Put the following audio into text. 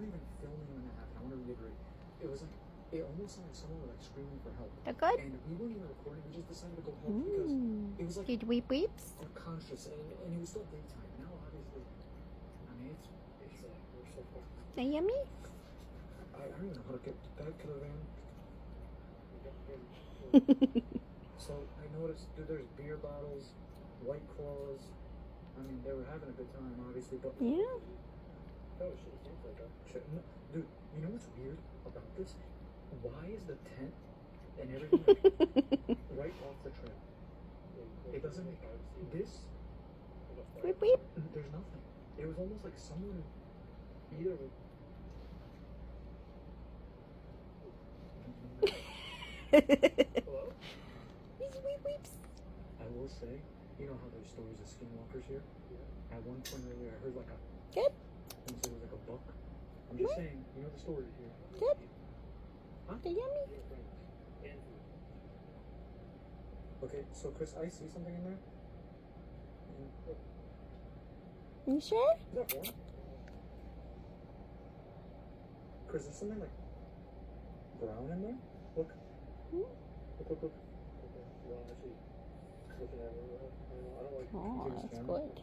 Even filming when that happened, I want to reiterate. It was like, it almost sounded like someone was like screaming for help. They're good? And we weren't even recording, we just decided to go help because it was like Did weep weeps? unconscious and it was still daytime. Now obviously, I mean it's we're so far. Are yummy? I don't even know how to get back to the van. So I noticed there's beer bottles, White Claws. I mean they were having a good time obviously, but Yeah. oh shit, shit. No, dude, you know what's weird about this? Why is the tent and everything like, right off the trail? It doesn't make this. Weep weep. There's nothing. It was almost like someone either. Hello? These weep weeps. I will say, you know how there's stories of skinwalkers here? Yeah. At one point earlier, I heard like a. Good. I said it was like a buck. I'm just saying, you know the story here. Good. Huh? They're yummy. Okay, so Chris, I see something in there. You sure? Is that one? Chris, there's something like brown in there. Look. Look. Well, actually, looking at it, I don't like. Oh, that's good.